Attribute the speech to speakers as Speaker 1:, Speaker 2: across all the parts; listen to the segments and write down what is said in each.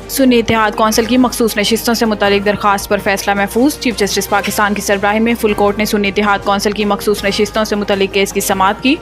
Speaker 1: سنی اتحاد کونسل کی مخصوص نشستوں سے متعلق درخواست پر فیصلہ محفوظ۔ چیف جسٹس پاکستان کی سربراہی میں فل کورٹ نے سنی اتحاد کونسل کی مخصوص نشستوں سے متعلق کیس کی سماعت کی،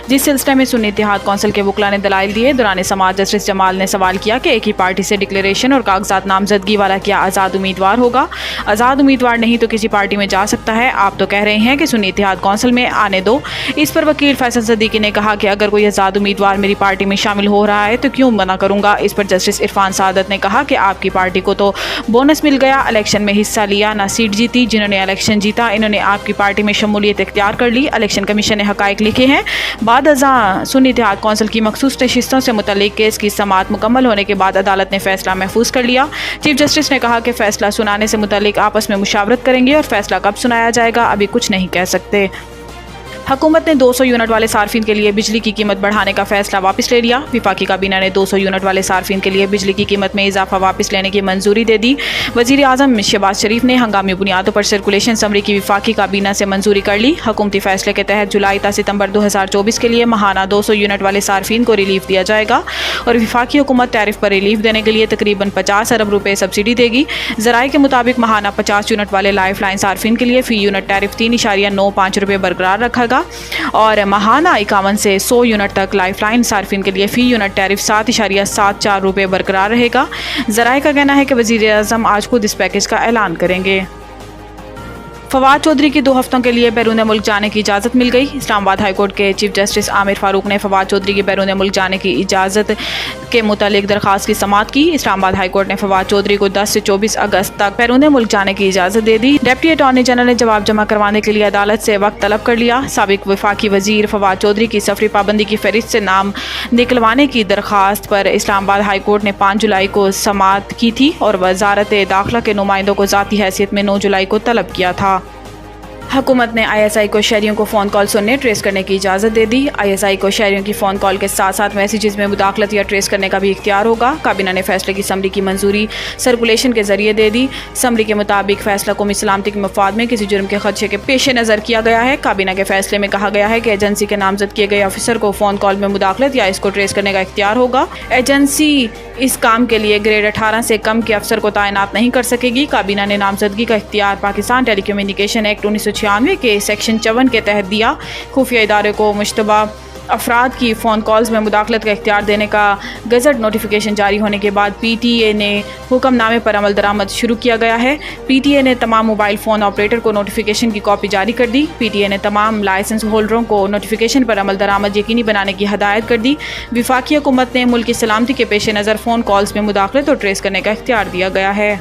Speaker 1: جس سلسلے میں سنی اتحاد کونسل کے وکلاء نے دلائل دیے۔ دوران سماعت جسٹس جمال نے سوال کیا کہ ایک ہی پارٹی سے ڈکلیریشن اور کاغذات نامزدگی والا کیا آزاد امیدوار ہوگا؟ آزاد امیدوار نہیں تو کسی پارٹی میں جا سکتا ہے؟ آپ تو کہہ رہے ہیں کہ سنی اتحاد کونسل میں آنے دو۔ اس پر وکیل فیصل صدیقی نے کہا کہ اگر کوئی آزاد امیدوار میری پارٹی میں شامل ہو رہا ہے تو کیوں منع کروں گا؟ اس پر جسٹس عرفان سعادت نے کہا کہ آپ کی پارٹی کو تو بونس مل گیا، الیکشن میں حصہ لیا، نہ سیٹ جیتی۔ جنہوں نے الیکشن جیتا انہوں نے آپ کی پارٹی میں شمولیت اختیار کر لی۔ الیکشن کمیشن نے حقائق لکھے ہیں۔ بعد ازاں سنی اتحاد کونسل کی مخصوص نشستوں سے متعلق کیس کی سماعت مکمل ہونے کے بعد عدالت نے فیصلہ محفوظ کر لیا۔ چیف جسٹس نے کہا کہ فیصلہ سنانے سے متعلق آپس میں مشاورت کریں گے اور فیصلہ کب سنایا جائے گا ابھی کچھ نہیں کہہ سکتے۔ حکومت نے 200 یونٹ والے صارفین کے لیے بجلی کی قیمت بڑھانے کا فیصلہ واپس لے لیا۔ وفاقی کابینہ نے 200 یونٹ والے صارفین کے لیے بجلی کی قیمت میں اضافہ واپس لینے کی منظوری دے دی۔ وزیر اعظم شہباز شریف نے ہنگامی بنیادوں پر سرکولیشن سمری کی وفاقی کابینہ سے منظوری کر لی۔ حکومتی فیصلے کے تحت جولائی تا ستمبر 2024 کے لیے ماہانہ 200 یونٹ والے صارفین کو ریلیف دیا جائے گا اور وفاقی حکومت ٹیرف پر ریلیف دینے کے لیے تقریباً 50 ارب روپے سبسڈی دے گی۔ ذرائع کے مطابق ماہانہ 50 یونٹ والے لائف لائن صارفین کے لیے فی یونٹ ٹیرف 3.95 روپے برقرار رکھا گا اور ماہانہ 51 سے 100 یونٹ تک لائف لائن صارفین کے لیے فی یونٹ ٹیرف 7.74 روپے برقرار رہے گا۔ ذرائع کا کہنا ہے کہ وزیر اعظم آج خود اس پیکیج کا اعلان کریں گے۔ فواد چودھری کی 2 ہفتوں کے لیے بیرون ملک جانے کی اجازت مل گئی۔ اسلام آباد ہائی کورٹ کے چیف جسٹس عامر فاروق نے فواد چودھری کی بیرون ملک جانے کی اجازت کے متعلق درخواست کی سماعت کی۔ اسلام آباد ہائی کورٹ نے فواد چودھری کو 10 سے 24 اگست تک بیرون ملک جانے کی اجازت دے دی۔ ڈپٹی اٹارنی جنرل نے جواب جمع کروانے کے لیے عدالت سے وقت طلب کر لیا۔ سابق وفاقی وزیر فواد چودھری کی سفری پابندی کی فہرست سے نام نکلوانے کی درخواست پر اسلام آباد ہائی کورٹ نے 5 جولائی کو سماعت کی تھی اور وزارت داخلہ کے نمائندوں کو ذاتی حیثیت میں 9 جولائی کو طلب کیا تھا۔ حکومت نے ISI کو شہریوں کو فون کال سننے ٹریس کرنے کی اجازت دے دی۔ ISI کو شہریوں کی فون کال کے ساتھ ساتھ میسیجز میں مداخلت یا ٹریس کرنے کا بھی اختیار ہوگا۔ کابینہ نے فیصلے کی سمری کی منظوری سرکولیشن کے ذریعے دے دی۔ سمری کے مطابق فیصلہ قومی سلامتی کے مفاد میں کسی جرم کے خدشے کے پیش نظر کیا گیا ہے۔ کابینہ کے فیصلے میں کہا گیا ہے کہ ایجنسی کے نامزد کیے گئے افسر کو فون کال میں مداخلت یا اس کو ٹریس کرنے کا اختیار ہوگا۔ ایجنسی اس کام کے لیے گریڈ 18 سے کم کے افسر کو تعینات نہیں کر سکے گی۔ کابینہ نے نامزدگی کا اختیار پاکستان ٹیلی کمیونیکیشن ایکٹ 1996 کے سیکشن 54 کے تحت دیا۔ خفیہ ادارے کو مشتبہ افراد کی فون کالز میں مداخلت کا اختیار دینے کا گزٹ نوٹیفیکیشن جاری ہونے کے بعد PTA نے حکم نامے پر عمل درآمد شروع کیا گیا ہے۔ PTA نے تمام موبائل فون آپریٹر کو نوٹیفیکیشن کی کاپی جاری کر دی۔ PTA نے تمام لائسنس ہولڈروں کو نوٹیفیکیشن پر عمل درآمد یقینی بنانے کی ہدایت کر دی۔ وفاقی حکومت نے ملک کی سلامتی کے پیش نظر فون کالز میں مداخلت اور ٹریس کرنے کا اختیار دیا گیا ہے۔